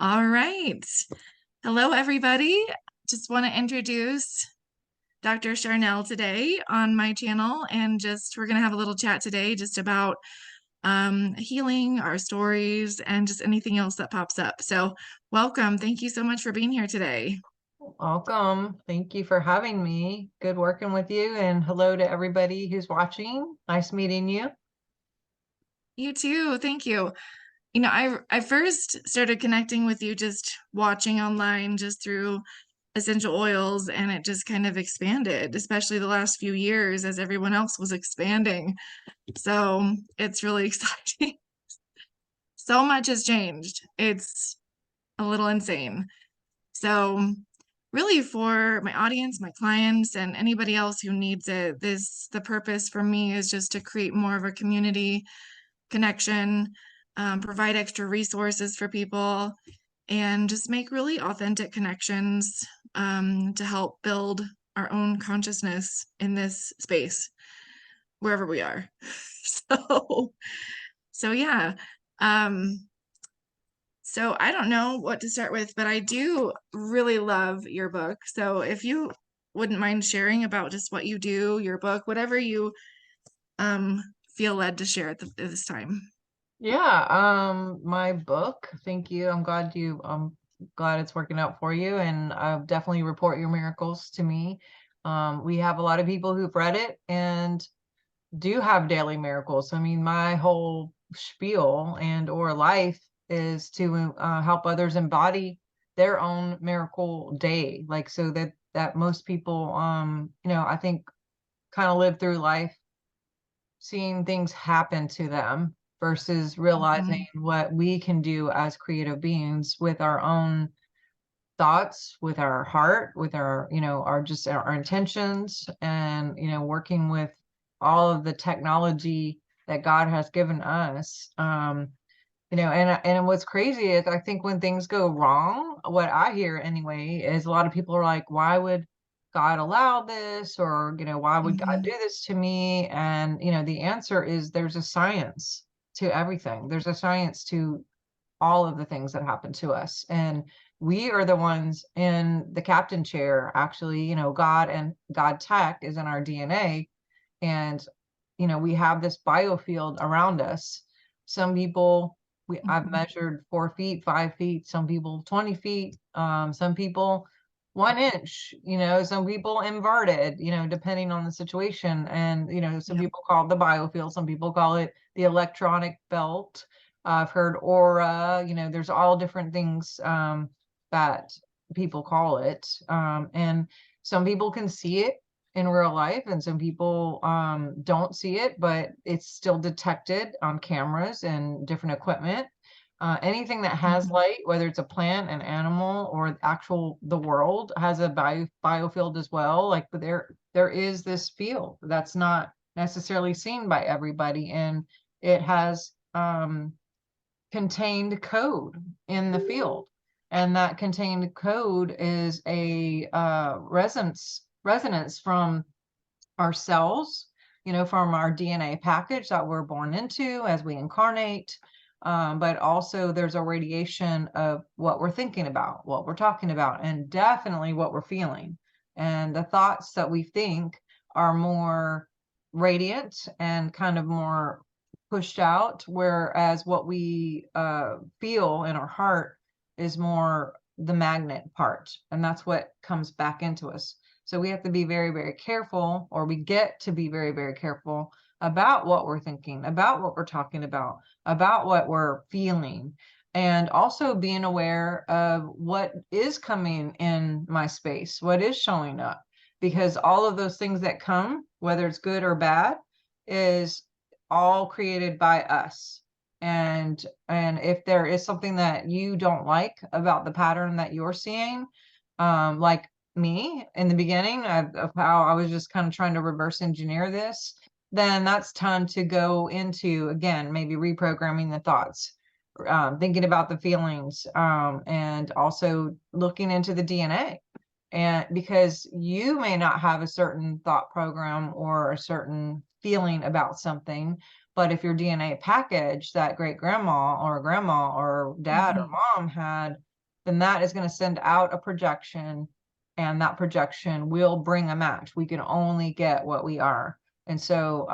All right. Hello, everybody. Just want to introduce Dr. Sharnael today on my channel, and we're going to have a little chat today just about healing, our stories, and just anything else that pops up. So, welcome. Thank you so much for being here today. Welcome. Thank you for having me. Good working with you. And hello to everybody who's watching. Nice meeting you. You too. Thank you. I first started connecting with you just watching online, just through essential oils, and it just kind of expanded, especially the last few years as everyone else was expanding. So it's really exciting. So much has changed. It's a little insane. So really, for my audience, my clients, and anybody else who needs it, the purpose for me is just to create more of a community connection, provide extra resources for people, and just make really authentic connections, to help build our own consciousness in this space, wherever we are. So, so yeah. Um, so I don't know what to start with, but I do really love your book. So if you wouldn't mind sharing about just what you do, your book, whatever you um feel led to share at this time. Yeah, my book. Thank you. I'm glad it's working out for you, and definitely report your miracles to me. We have a lot of people who've read it and do have daily miracles. I mean, my whole spiel and or life is to help others embody their own miracle day, like so that most people, I think, kind of live through life seeing things happen to them versus realizing Mhm. what we can do as creative beings with our own thoughts, with our heart, with our, our intentions, and, working with all of the technology that God has given us. And what's crazy is I think when things go wrong, what I hear anyway is a lot of people are like, why would God allow this? Or, why would God do Mhm. this to me? And, the answer is there's a science to everything. There's a science to all of the things that happen to us. And we are the ones in the captain chair, actually. God and God tech is in our DNA. And, we have this biofield around us. Some people, I've Mhm. measured 4 feet, 5 feet, some people 20 feet, some people 1 inch, some people inverted, depending on the situation. And, some Yep. people call it the biofield, some people call it the electronic belt. I've heard aura, there's all different things that people call it. And some people can see it in real life, and some people don't see it, but it's still detected on cameras and different equipment. Anything that has Mhm. light, whether it's a plant, an animal, or the world has a biofield as well. Like, but there is this field that's not necessarily seen by everybody, and it has contained code in the field. And that contained code is a resonance from our cells, from our DNA package that we're born into as we incarnate. But also there's a radiation of what we're thinking about, what we're talking about, and definitely what we're feeling. And the thoughts that we think are more radiant and kind of more pushed out, whereas what we feel in our heart is more the magnet part. And that's what comes back into us. So we have to be very, very careful, or we get to be very, very careful about what we're thinking, about what we're talking about what we're feeling, and also being aware of what is coming in my space, what is showing up, because all of those things that come, whether it's good or bad, is all created by us. And if there is something that you don't like about the pattern that you're seeing, like me in the beginning of how I was just kind of trying to reverse engineer this, then that's time to go into, again, maybe reprogramming the thoughts, thinking about the feelings, and also looking into the DNA. And because you may not have a certain thought program or a certain feeling about something, but if your DNA package that great grandma or grandma or dad or Mhm. mom had then that is going to send out a projection, and that projection will bring a match. We can only get what we are. And so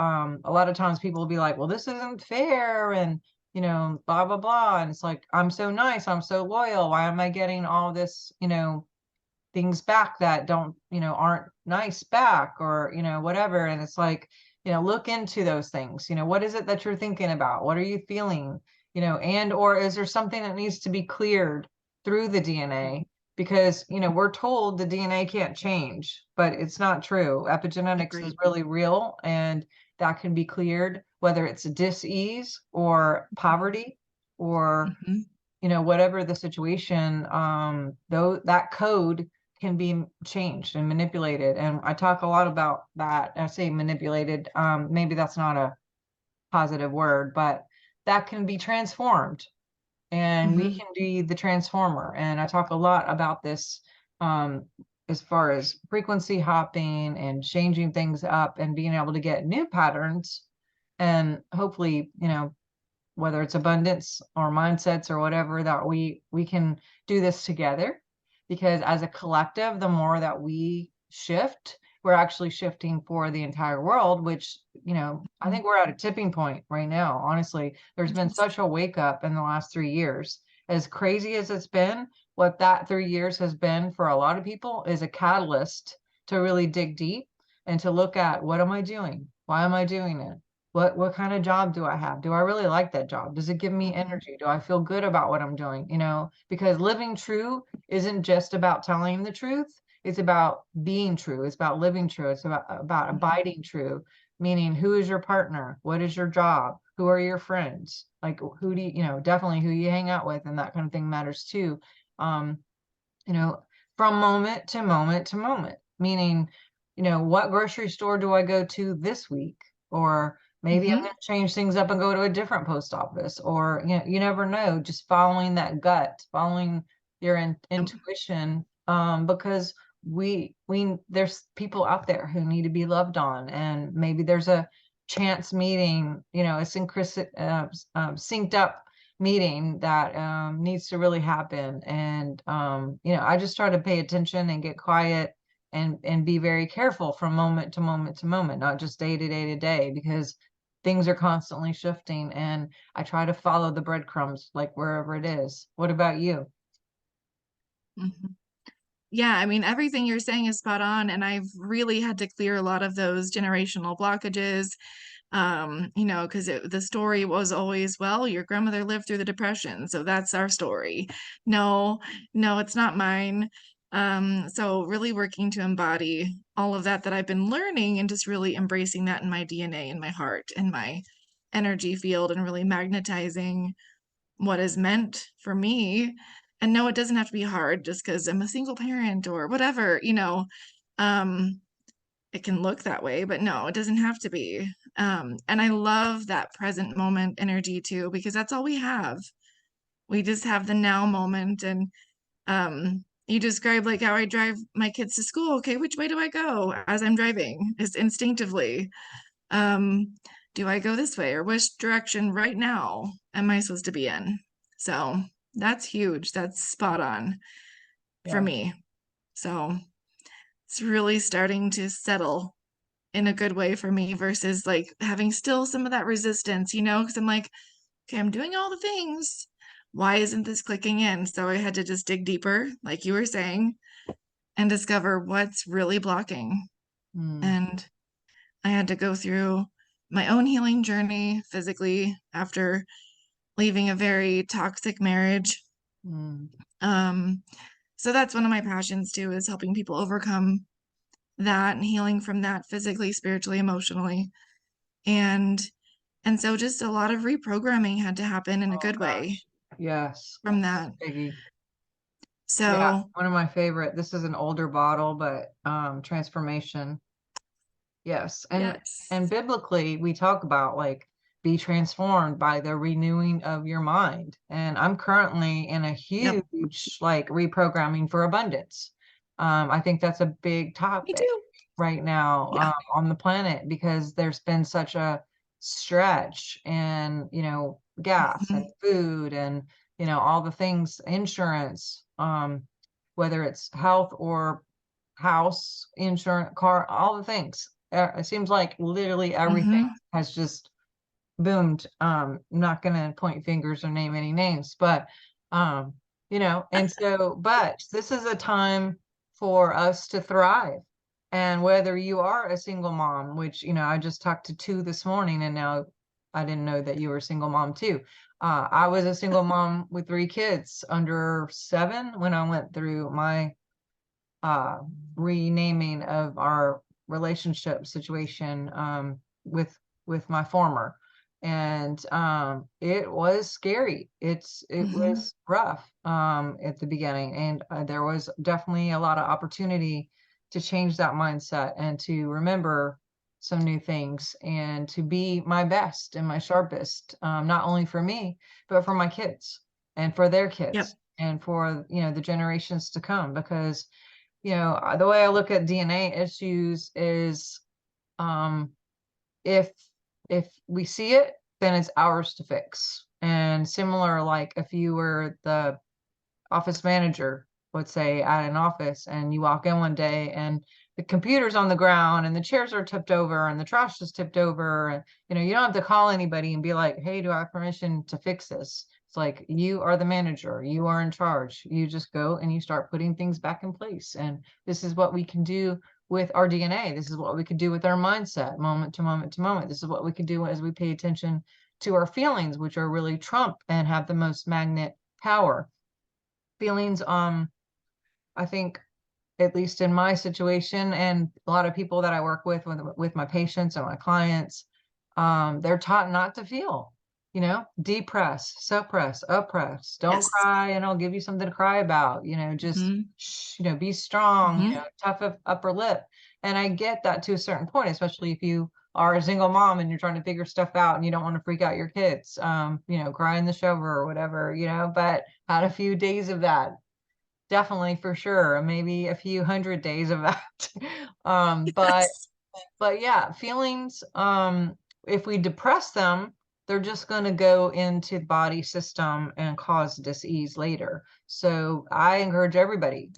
a lot of times people will be like, well, this isn't fair, and blah blah blah. And it's like, I'm so nice, I'm so loyal, why am I getting all this, things back that don't, aren't nice back, or whatever. And it's like, look into those things. What is it that you're thinking about? What are you feeling? And or is there something that needs to be cleared through the DNA? Because we're told the DNA can't change, but it's not true. Epigenetics is Agreed. really real, and that can be cleared, whether it's dis-ease or poverty, or Hmm. whatever the situation. Though that code can be changed and manipulated, and I talk a lot about that. I say manipulated, maybe that's not a positive word, but that can be transformed, and we Hmm. can be the transformer. And I talk a lot about this, um, as far as frequency hopping and changing things up and being able to get new patterns, and hopefully, whether it's abundance or mindsets or whatever, that we can do this together. Because as a collective, the more that we shift, we're actually shifting for the entire world, which I think we're at a tipping point right now. Honestly, there's been Yes. such a wake up in the last 3 years. As crazy as it's been, what that 3 years has been for a lot of people is a catalyst to really dig deep and to look at, what am I doing, why am I doing it, what kind of job do I have? Do I really like that job? Does it give me Mhm. energy? Do I feel good about what I'm doing? Because living true isn't just about telling the truth. It's about being true. It's about living true. It's about Mhm. abiding true, meaning, who is your partner? What is your job? Who are your friends? Like, who do definitely who you hang out with, and that kind of thing matters too. Um, you know, from moment to moment to moment, meaning, what grocery store do I go to this week? Or maybe I'm going Mhm. to change things up and go to a different post office, or, you never know, just following that gut, following your Yep. intuition, because there's people out there who need to be loved on, and maybe there's a chance meeting, a synced up meeting that needs to really happen. And I just try to pay attention and get quiet, and be very careful from moment to moment to moment, not just day to day to day, because things are constantly shifting, and I try to follow the breadcrumbs, like wherever it is. What about you? Mhm. Yeah, I mean, everything you're saying is spot on, and I've really had to clear a lot of those generational blockages. Because the story was always, well, your grandmother lived through the Depression, so that's our story. No, no, it's not mine. So really working to embody all of that I've been learning, and just really embracing that in my DNA, in my heart, in my energy field, and really magnetizing what is meant for me. And no, it doesn't have to be hard just because I'm a single parent or whatever, Um, it can look that way, but no, it doesn't have to be. And I love that present moment energy too, because that's all we have. We just have the now moment. And you described like how I drive my kids to school. Okay, which way do I go as I'm driving? Just instinctively. Um, do I go this way, or which direction right now am I supposed to be in? So that's huge. That's spot on for Yeah. me. So it's really starting to settle in a good way for me versus like having still some of that resistance, because I'm like, okay, I'm doing all the things. Why isn't this clicking in? So I had to just dig deeper, like you were saying, and discover what's really blocking. Mm, And I had to go through my own healing journey physically after leaving a very toxic marriage. mm, Um, so that's one of my passions too, is helping people overcome that and healing from that physically, spiritually, emotionally. And so just a lot of reprogramming had to happen in a oh good way gosh, yes, from that. Biggie. Yeah, So one of my favorite. This is an older bottle, but transformation. Yes. And yes. biblically we talk about, like, be transformed by the renewing of your mind. And I'm currently in a Yep. huge, like, reprogramming for abundance. I think that's a big Me topic too. right now, Yeah. on the planet, because there's been such a stretch in, gas and Mhm. food and, all the things, insurance, whether it's health or house, insurance, car, all the things. It seems like literally everything Hmm. has just boomed. I'm not gonna point fingers or name any names, but um, and so, but this is a time for us to thrive. And whether you are a single mom, which, I just talked to two this morning, and now I didn't know that you were a single mom too. I was a single mom with three kids under 7 when I went through my uh, renaming of our relationship situation with my former, and it was scary. It Hmm. was rough at the beginning, and there was definitely a lot of opportunity to change that mindset and to remember some new things and to be my best and my sharpest, not only for me but for my kids and for their Yep. kids and for the generations to come, because the way I look at DNA issues is, um, if we see it, then it's ours to fix. And similar, like if you were the office manager, let's say at an office, and you walk in one day and the computer's on the ground and the chairs are tipped over and the trash is tipped over, and you don't have to call anybody and be like, hey, do I have permission to fix this? It's like, you are the manager, you are in charge, you just go and you start putting things back in place. And this is what we can do with our DNA. This is what we can do with our mindset, moment to moment to moment. This is what we can do as we pay attention to our feelings, which are really trump and have the most magnet power. Feelings, I think, at least in my situation and a lot of people that I work with my patients and my clients, they're taught not to feel, depress, suppress, oppress, don't Yes. cry and I'll give you something to cry about, just Hmm. be strong, Hmm. tough upper lip. And I get that to a certain point, especially if you are a single mom and you're trying to figure stuff out and you don't want to freak out your kids, cry in the shower or whatever, but had a few days of that. Definitely, for sure. Maybe a few hundred days of that. But Yes. yeah, feelings, if we depress them, they're just going to go into the body system and cause disease later. So I encourage everybody,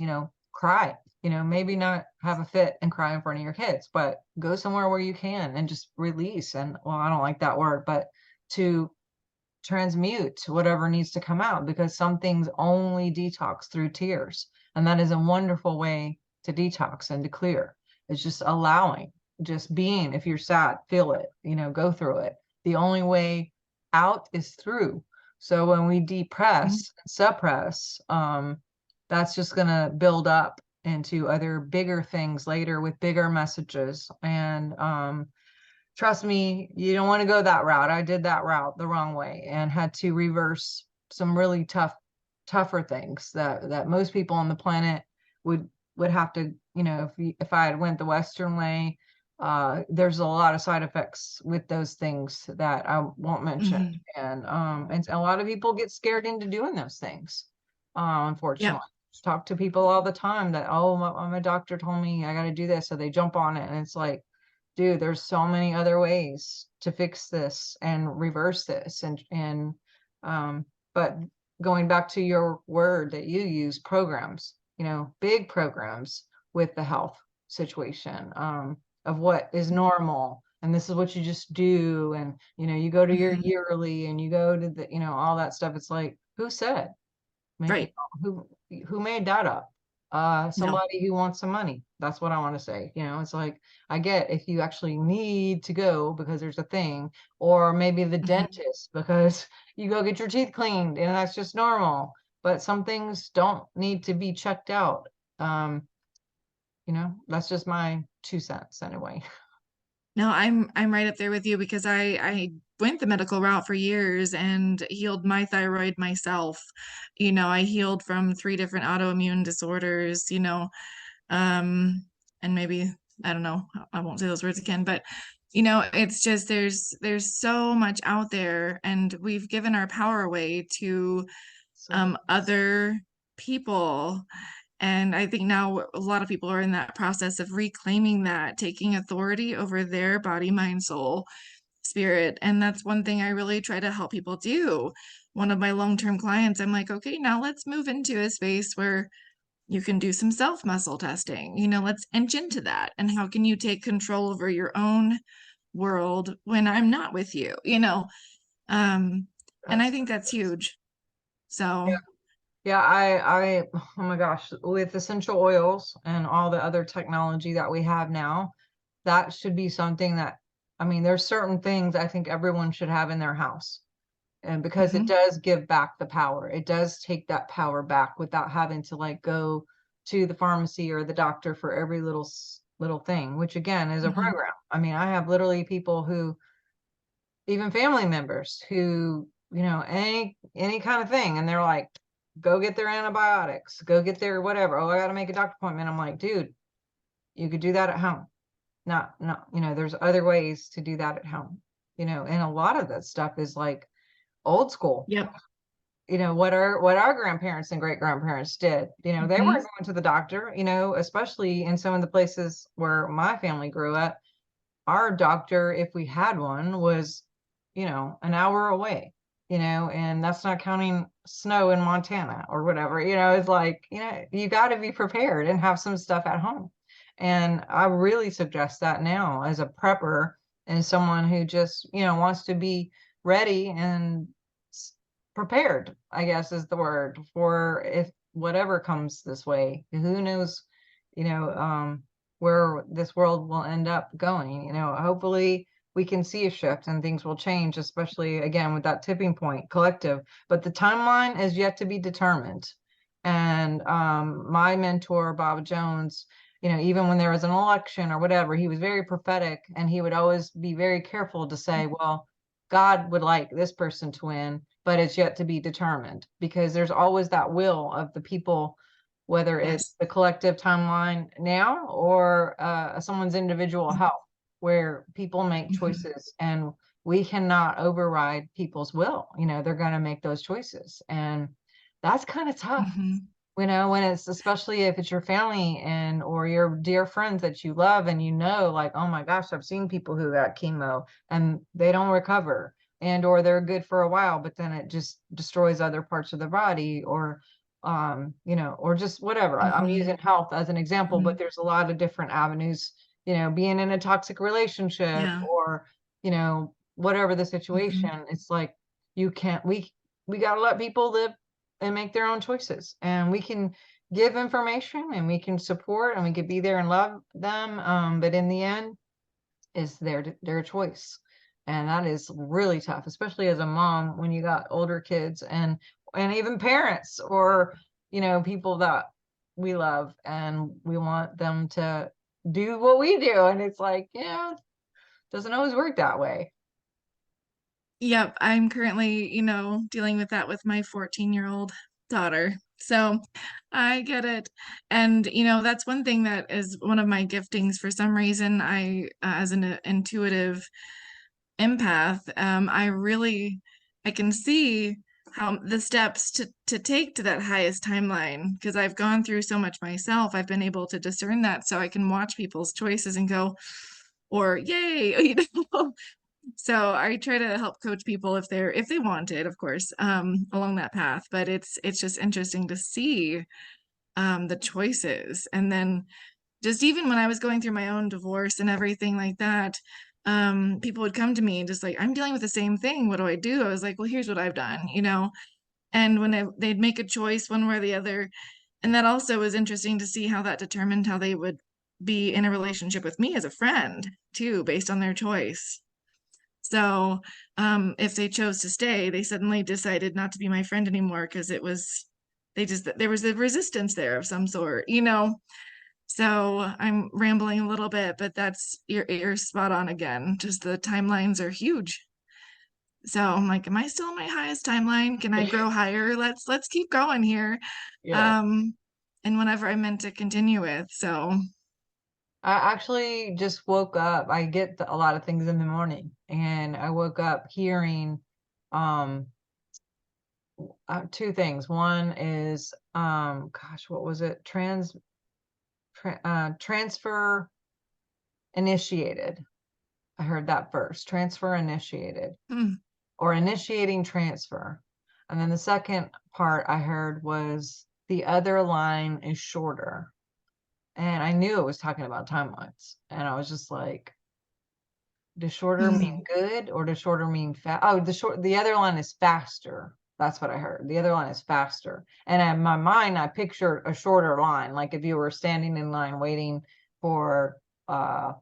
cry, maybe not have a fit and cry in front of your kids, but go somewhere where you can and just release. And well, I don't like that word, but to transmute whatever needs to come out, because some things only detox through tears. And that is a wonderful way to detox and to clear. It's just allowing, just being. If you're sad, feel it, go through it. The only way out is through. So when we Mhm. depress, suppress, that's just going to build up into other bigger things later with bigger messages. And trust me, you don't want to go that route. I did that route the wrong way and had to reverse some really tougher things that most people on the planet would have to, if I had went the Western way. There's a lot of side effects with those things that I won't mention. Mhm. And a lot of people get scared into doing those things. Yep. Unfortunately. Talk to people all the time that, oh, my doctor told me I got to do this, so they jump on it, and it's like, dude, there's so many other ways to fix this and reverse this. Um but going back to your word that you use, programs, big programs with the health situation, of what is normal, and this is what you just do, and you go to your Hmm. yearly and you go to the, all that stuff. It's like, who said? Maybe Right. who made that up? No. Somebody who wants some money. That's what I want to say. It's like, I get if you actually need to go because there's a thing, or maybe the Hmm. dentist because you go get your teeth cleaned and that's just normal. But some things don't need to be checked out. Um, that's just my 2 cents anyway. No, I'm right up there with you because I went the medical route for years and healed my thyroid myself. I healed from 3 different autoimmune disorders, um, and maybe I don't know, I won't say those words again, but it's just there's so much out there, and we've given our power away to So other people. And I think now a lot of people are in that process of reclaiming that, taking authority over their body, mind, soul, spirit. And that's one thing I really try to help people do. one of my long-term clients, I'm like, okay, now let's move into a space where you can do some self muscle testing. Let's inch into that. And how can you take control over your own world when I'm not with you? Um, and I That's think that's huge. So, Yeah, oh my gosh, with essential oils and all the other technology that we have now, that should be something that, I mean, there's certain things I think everyone should have in their house. And because it mhm, does give back the power, it does take that power back without having to like go to the pharmacy or the doctor for every little thing, which again is a mhm, program. I mean, I have literally people who, even family members who, any kind of thing, and they're like, go get their antibiotics, go get their whatever. Oh, I got to make a doctor appointment. I'm like, dude, you could do that at home. Not, there's other ways to do that at home, and a lot of that stuff is like old school. yep, What our grandparents and great grandparents did. They weren't mhm, going to the doctor, especially in some of the places where my family grew up. Our doctor, if we had one, was, an hour away, and that's not counting snow in Montana or whatever. It's like, you got to be prepared and have some stuff at home. And I really suggest that now as a prepper and someone who just, wants to be ready and prepared, I guess is the word, for if whatever comes this way. Who knows, you know, um, where this world will end up going. Hopefully we can see a shift and things will change, especially again with that tipping point collective. But the timeline is yet to be determined. And my mentor, Bob Jones, even when there was an election or whatever, he was very prophetic and he would always be very careful to say, well, God would like this person to win, but it's yet to be determined because there's always that will of the people, whether it's yes, the collective timeline now or someone's individual mhm, health, where people make mhm, choices and we cannot override people's will. They're going to make those choices. And that's kind of tough, mhm. when it's, especially if it's your family and or your dear friends that you love, and like, oh my gosh, I've seen people who got chemo and they don't recover, and or they're good for a while but then it just destroys other parts of the body, or or just whatever. I'm using Mhm, health as an example, but mhm. there's a lot of different avenues, being in a toxic relationship, Yeah. or whatever the situation. Mhm, It's like, you can't we got to let people live and make their own choices, and we can give information and we can support and we can be there and love them, but in the end is their choice. And that is really tough, especially as a mom when you got older kids and even parents, or people that we love and we want them to do what we do, and it's like, doesn't always work that way. yep, I'm currently, dealing with that with my 14-year-old daughter. So I get it. And, that's one thing that is one of my giftings for some reason. As an intuitive empath, I can see how the steps to take to that highest timeline because I've gone through so much myself. I've been able to discern that so I can watch people's choices and go, or yay, So I try to help coach people if they want it, of course, along that path. But it's just interesting to see the choices. And then just even when I was going through my own divorce and everything like that, people would come to me and just like, I'm dealing with the same thing. What do I do? I was like, well, here's what I've done. And when they'd make a choice one way or the other, and that also was interesting to see how that determined how they would be in a relationship with me as a friend too, based on their choice. So, if they chose to stay, they suddenly decided not to be my friend anymore because there was a resistance there of some sort. So I'm rambling a little bit, but you're spot on again. Just the timelines are huge. So I'm like, am I still on my highest timeline? Can I grow higher? Let's keep going here. Yeah. Um, and whatever I meant to continue with. So, I actually just woke up. I get a lot of things in the morning, and I woke up hearing um two things. One is gosh, what was it? Transfer initiated. I heard that first. Transfer initiated, hmm, or initiating transfer. And then the second part I heard was the other line is shorter. And I knew it was talking about timelines. And I was just like, does shorter mean Mhm. good or does shorter mean fast? Oh, the other line is faster. That's what I heard. The other line is faster. And in my mind, I pictured a shorter line, like if you were standing in line waiting for uh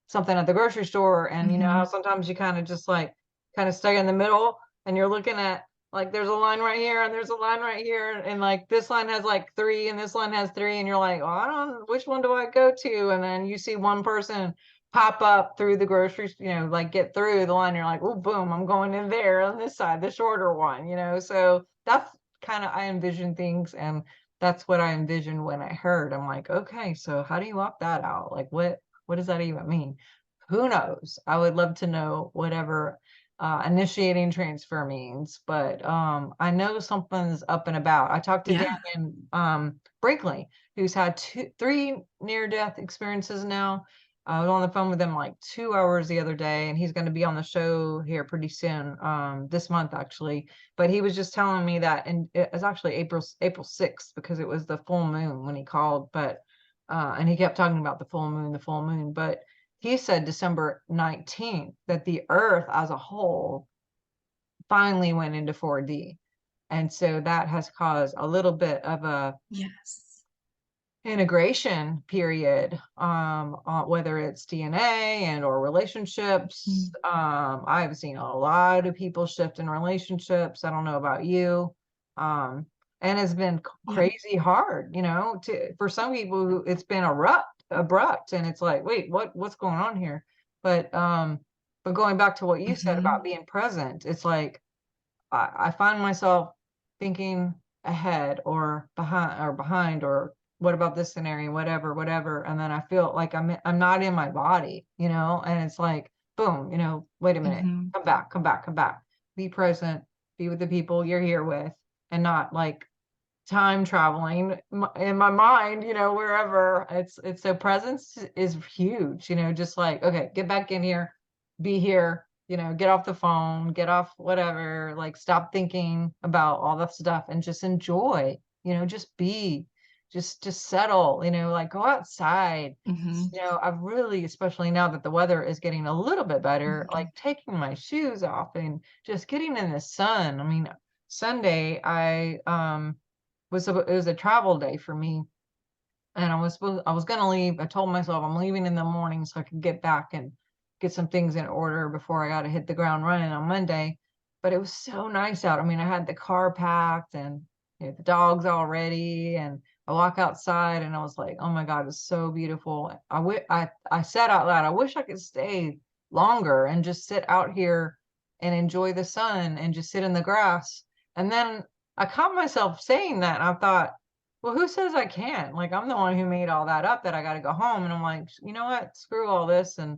something at the grocery store, and you know how Mhm. sometimes you kind of just like kind of stay in the middle and you're looking at like there's a line right here and there's a line right here, and like this line has like three and this line has three, and you're like, oh, I don't, which one do I go to? And then you see one person pop up through the grocery, you know, like get through the line. You're like, oh, boom, I'm going in there on this side, the shorter one, you know. So that's kind of, I envision things, and that's what I envisioned when I heard. I'm like, okay, so how do you walk that out? Like, what does that even mean? Who knows? I would love to know whatever initiating transfer means, but I know something's up and about. I talked to Yeah. Daniel Brinkley, who's had three near-death experiences now. I was on the phone with him like 2 hours the other day, and he's going to be on the show here pretty soon, this month actually. But he was just telling me that, and it was actually April 6th because it was the full moon when he called. But and he kept talking about the full moon. But he said December 19th that the Earth as a whole finally went into 4D, and so that has caused a little bit of a Yes. integration period, whether it's DNA and or relationships. Mm. I've seen a lot of people shift in relationships. I don't know about you. um and it's been Yeah. crazy hard, you know, to for some people who it's been abrupt, and it's like, wait, what's going on here? But going back to what you said about Mhm. being present, it's like I find myself thinking ahead or behind, or what about this scenario, whatever. And then I feel like I'm not in my body, you know, and it's like, boom, you know, wait a minute, Mhm. come back, be present, be with the people you're here with, and not like time traveling in my mind, you know, wherever. It's so presence is huge, you know, just like, okay, get back in here, be here, you know, get off the phone, get off whatever, like stop thinking about all that stuff and just enjoy, you know, just be, just settle, you know, like go outside. Mhm. You know, I've really, especially now that the weather is getting a little bit better, like Mhm. taking my shoes off and just getting in the sun. I mean, Sunday I it was a travel day for me, and I was gonna leave. I told myself I'm leaving in the morning so I could get back and get some things in order before I got to hit the ground running on Monday. But it was so nice out. I mean, I had the car packed, and you know, the dogs all ready, and I walk outside and I was like, oh my God, it's so beautiful. I said out loud, I wish I could stay longer and just sit out here and enjoy the sun and just sit in the grass. And then I caught myself saying that, and I thought, well, who says I can't? Like, I'm the one who made all that up that I got to go home. And I'm like, you know what? Screw all this. And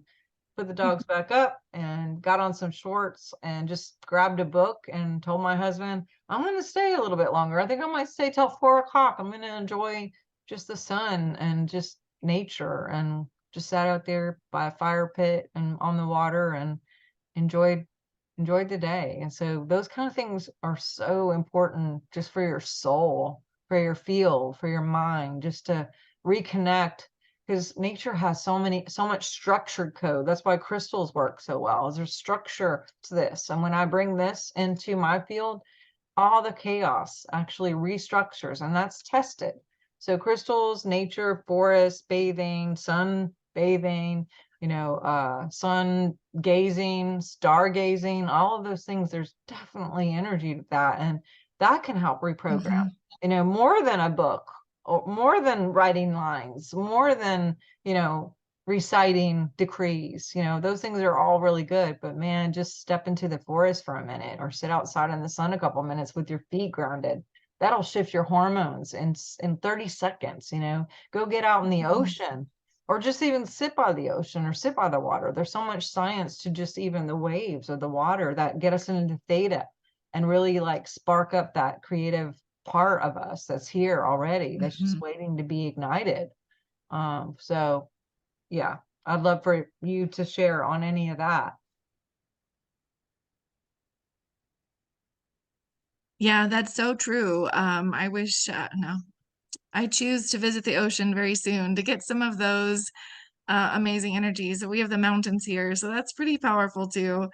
put the dogs back up and got on some shorts and just grabbed a book and told my husband, I'm going to stay a little bit longer. I think I might stay till 4 o'clock. I'm going to enjoy just the sun and just nature, and just sat out there by a fire pit and on the water and enjoyed enjoyed the day. And so those kind of things are so important just for your soul, for your field, for your mind, just to reconnect, because nature has so much structured code. That's why crystals work so well, is there's structure to this. And when I bring this into my field, all the chaos actually restructures, and that's tested. So crystals, nature, forest bathing, sun bathing, you know, sun gazing, stargazing, all of those things, there's definitely energy to that. And that can help reprogram, Mhm. you know, more than a book, or more than writing lines, more than, you know, reciting decrees. You know, those things are all really good, but man, just step into the forest for a minute or sit outside in the sun a couple minutes with your feet grounded. That'll shift your hormones in 30 seconds, you know. Go get out in the Mhm. ocean, or just even sit by the ocean or sit by the water. There's so much science to just even the waves or the water that get us into theta and really like spark up that creative part of us that's here already, that's just Mhm. waiting to be ignited. So yeah, I'd love for you to share on any of that. Yeah, that's so true. I wish, no, I choose to visit the ocean very soon to get some of those amazing energies. We have the mountains here, so that's pretty powerful too.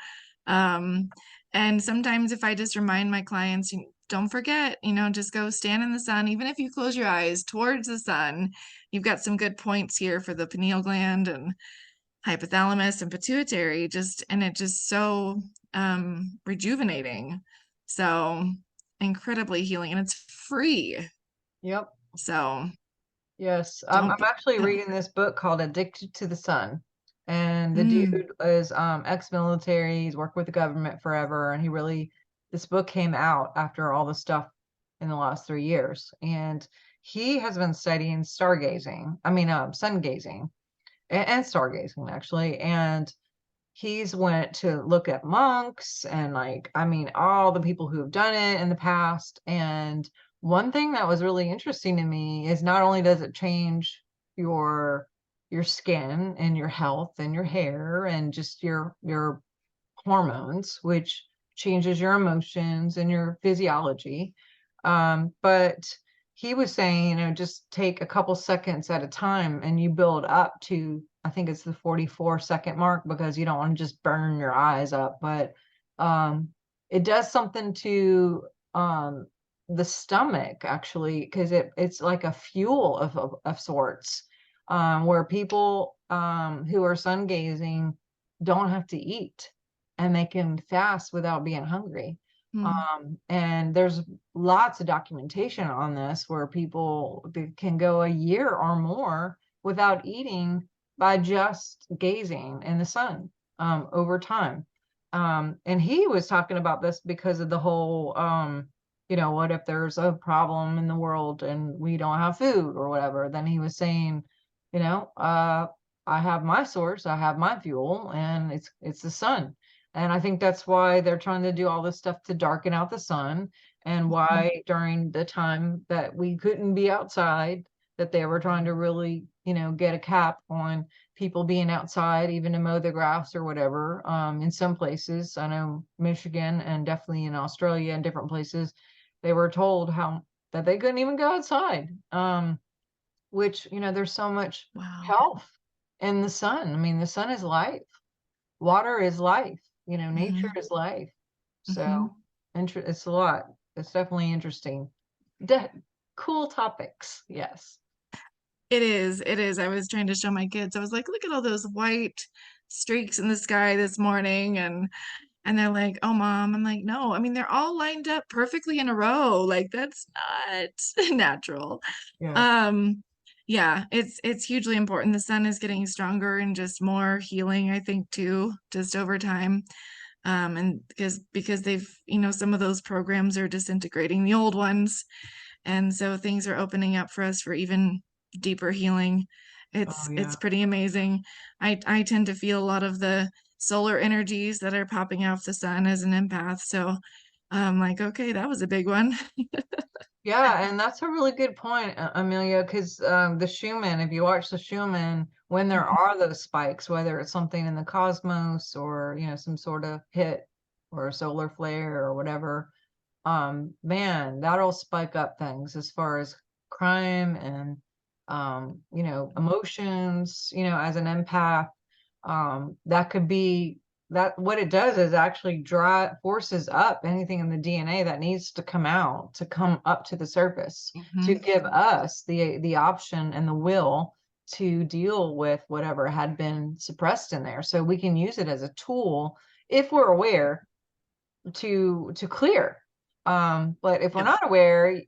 Um, and sometimes if I just remind my clients, don't forget, just go stand in the sun, even if you close your eyes towards the sun. You've got some good points here for the pineal gland and hypothalamus and pituitary, and it just so rejuvenating. So incredibly healing, and it's free. Yep. So Yes, I'm don't be, actually yeah. reading this book called Addicted to the Sun. And the Mm, dude is ex-military, he's worked with the government forever, and this book came out after all the stuff in the last 3 years. And he has been studying stargazing, I mean sun gazing and stargazing actually. And he's went to look at monks and like, I mean, all the people who have done it in the past. And one thing that was really interesting to me is not only does it change your your skin and your health and your hair and just your hormones, which changes your emotions and your physiology. But he was saying, just take a couple seconds at a time and you build up to, I think it's the 44-second mark because you don't want to just burn your eyes up. But um, it does something to the stomach actually, because it's like a fuel of sorts, where people who are sun gazing don't have to eat and they can fast without being hungry. mm, And there's lots of documentation on this where people can go a year or more without eating by just gazing in the sun over time. And he was talking about this because of the whole, what if there's a problem in the world and we don't have food or whatever? Then he was saying, you know, uh, I have my source, I have my fuel, and it's the sun. And I think that's why they're trying to do all this stuff to darken out the sun, and mm. why during the time that we couldn't be outside, that they were trying to really, get a cap on people being outside, even to mow the grass or whatever. In some places, I know Michigan and definitely in Australia and different places, they were told how that they couldn't even go outside. Which, there's so much Wow. health in the sun. I mean, the sun is life. Water is life. Nature Hmm. is life. Hmm. So, it's a lot. It's definitely interesting. De Cool topics. Yes. It is. It is. I was trying to show my kids. I was like, look at all those white streaks in the sky this morning, and they're like, "Oh, mom." I'm like, "No, I mean they're all lined up perfectly in a row. Like that's not natural." Yes. Um, yeah, it's hugely important. The sun is getting stronger and just more healing, I think, too, just over time. And because they've, some of those programs are disintegrating the old ones, and so things are opening up for us for even deeper healing. Oh It's yeah. pretty amazing. I tend to feel a lot of the solar energies that are popping off the sun as an empath. So I'm like, okay, that was a big one. Yeah, and that's a really good point, Amelia, because the Schumann, if you watch the Schumann, when there are those spikes, whether it's something in the cosmos or, some sort of hit or a solar flare or whatever, man, that'll spike up things as far as crime and emotions, as an empath. That could be that what it does is actually drive forces up anything in the DNA that needs to come out to come up to the surface to Hmm. give us the option and the will to deal with whatever had been suppressed in there. So we can use it as a tool if we're aware to clear. But if we're Yep. not aware,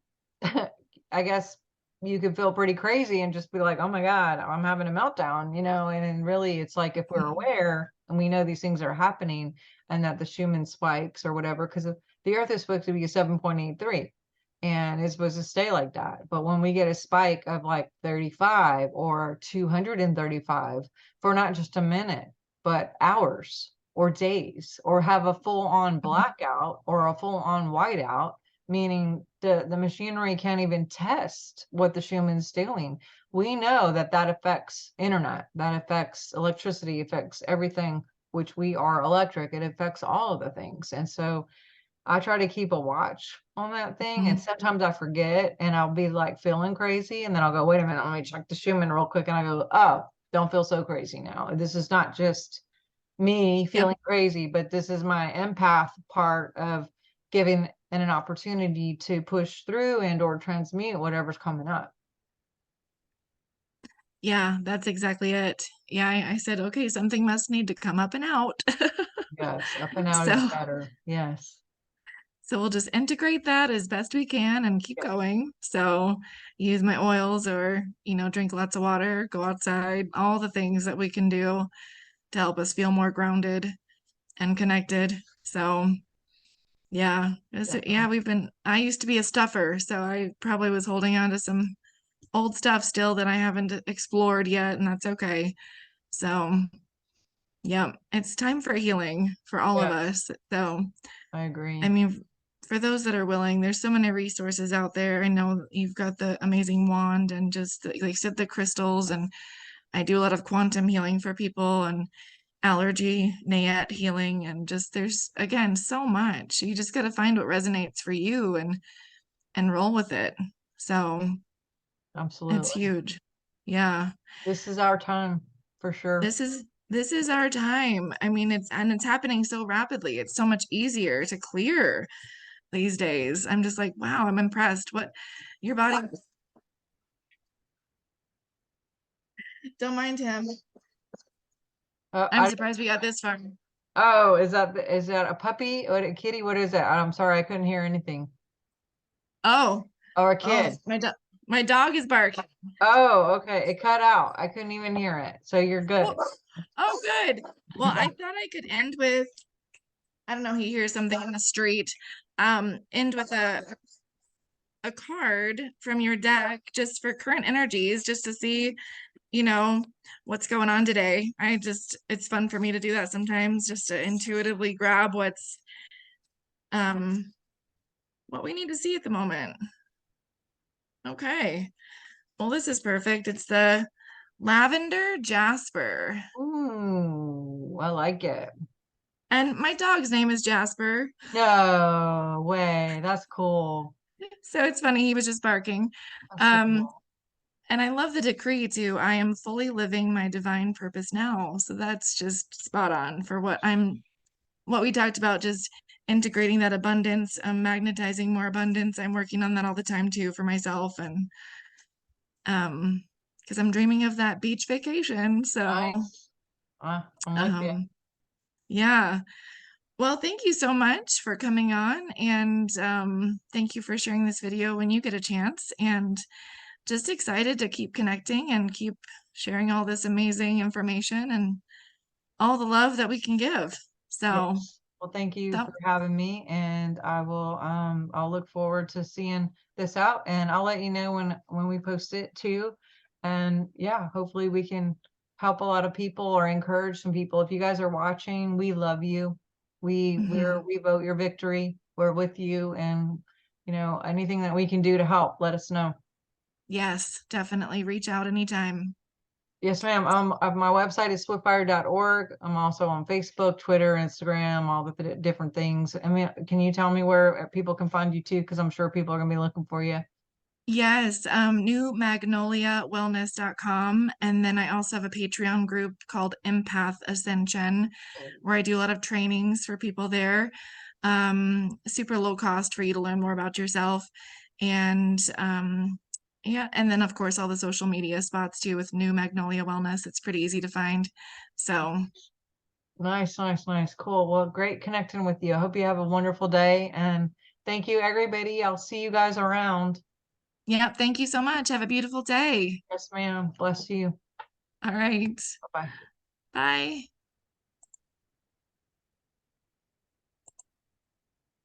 I guess you could feel pretty crazy and just be like, oh my God, I'm having a meltdown, and then really it's like if we're aware and we know these things are happening and that the Schumann spikes or whatever, because the Earth is supposed to be a 7.83 and it's supposed to stay like that. But when we get a spike of like 35 or 235 for not just a minute, but hours or days, or have a full-on blackout or a full-on whiteout, meaning the machinery can't even test what the Schumann's doing. We know that that affects internet, that affects electricity, affects everything, which we are electric. It affects all of the things. And so I try to keep a watch on that thing, and Mhm. sometimes I forget, and I'll be like feeling crazy, and then I'll go, wait a minute, let me check the Schumann real quick, and I go, oh, don't feel so crazy now. This is not just me Yep. feeling crazy, but this is my empath part of giving an opportunity to push through and or transmute whatever's coming up. Yeah, that's exactly it. Yeah, I said, okay, something must need to come up and out. Yes, up and out is So, better. Yes. so we'll just integrate that as best we can and keep Yes. going. So, use my oils or, drink lots of water, go outside, all the things that we can do to help us feel more grounded and connected. So, yeah, Definitely. I used to be a stuffer, so I probably was holding on to some old stuff still that I haven't explored yet, and that's okay. So, yeah, it's time for healing for all of Yes, us. So, I I agree. mean, for those that are willing, there's so many resources out there. I know you've got the amazing wand and just like you said, the crystals, and I do a lot of quantum healing for people and allergy, nayet healing, and just there's again so much. You just got to find what resonates for you and roll with it. So it's Absolutely. huge. Yeah. This is our time for sure. This is our time. I mean, it's happening so rapidly. It's so much easier to clear these days. I'm just like, wow, I'm impressed. What your body don't mind him. I'm I surprised we got this far. Oh, is that a puppy or a kitty? What is that? I'm sorry, I couldn't hear anything. Oh, Or a oh, kid. my dog is barking. Oh, okay. It cut out. I couldn't even hear it. So you're Oh, good. oh, good. Well, I thought I could end with, I don't know, he hears something in the street. End with a card from your deck just for current energies, just to see, you know, what's going on today. It's fun for me to do that sometimes, just to intuitively grab um what we need to see at the moment. Okay. Well, this is perfect. It's the lavender jasper. Ooh, I like it. And my dog's name is Jasper. No way. That's cool. So it's funny, he was just barking. That's so Um, cool. and I love the decree too. I am fully living my divine purpose now. So that's just spot on for what we talked about, just integrating that abundance, magnetizing more abundance. I'm working on that all the time too for myself and because I'm dreaming of that beach vacation. So Nice. I'm with you. um yeah. Well, thank you so much for coming on and thank you for sharing this video when you get a chance and just excited to keep connecting and keep sharing all this amazing information and all the love that we can give. So Yes. Well, thank you that for having me, and I'll look forward to seeing this out, and I'll let you know when we post it too. And yeah, hopefully we can help a lot of people or encourage some people. If you guys are watching, we love you. mhm. We vote your victory. We're with you, and anything that we can do to help, let us know. Yes, definitely reach out anytime. Yes, ma'am. My website is swiftfire.org. I'm also on Facebook, Twitter, Instagram, all the different things. I mean, can you tell me where people can find you too? Because I'm sure people are gonna be looking for you. Yes, newmagnoliawellness.com. And then I also have a Patreon group called Empath Ascension, where I do a lot of trainings for people there. Super low cost for you to learn more about yourself. And yeah, and then of course all the social media spots too with New Magnolia Wellness. It's pretty easy to find. So Nice, nice, nice. Cool. Well, great connecting with you. I hope you have a wonderful day, and thank you, everybody. I'll see you guys around. yeah, thank you so much. Have a beautiful day. Yes, ma'am. Bless you. All right. Bye-bye. Bye.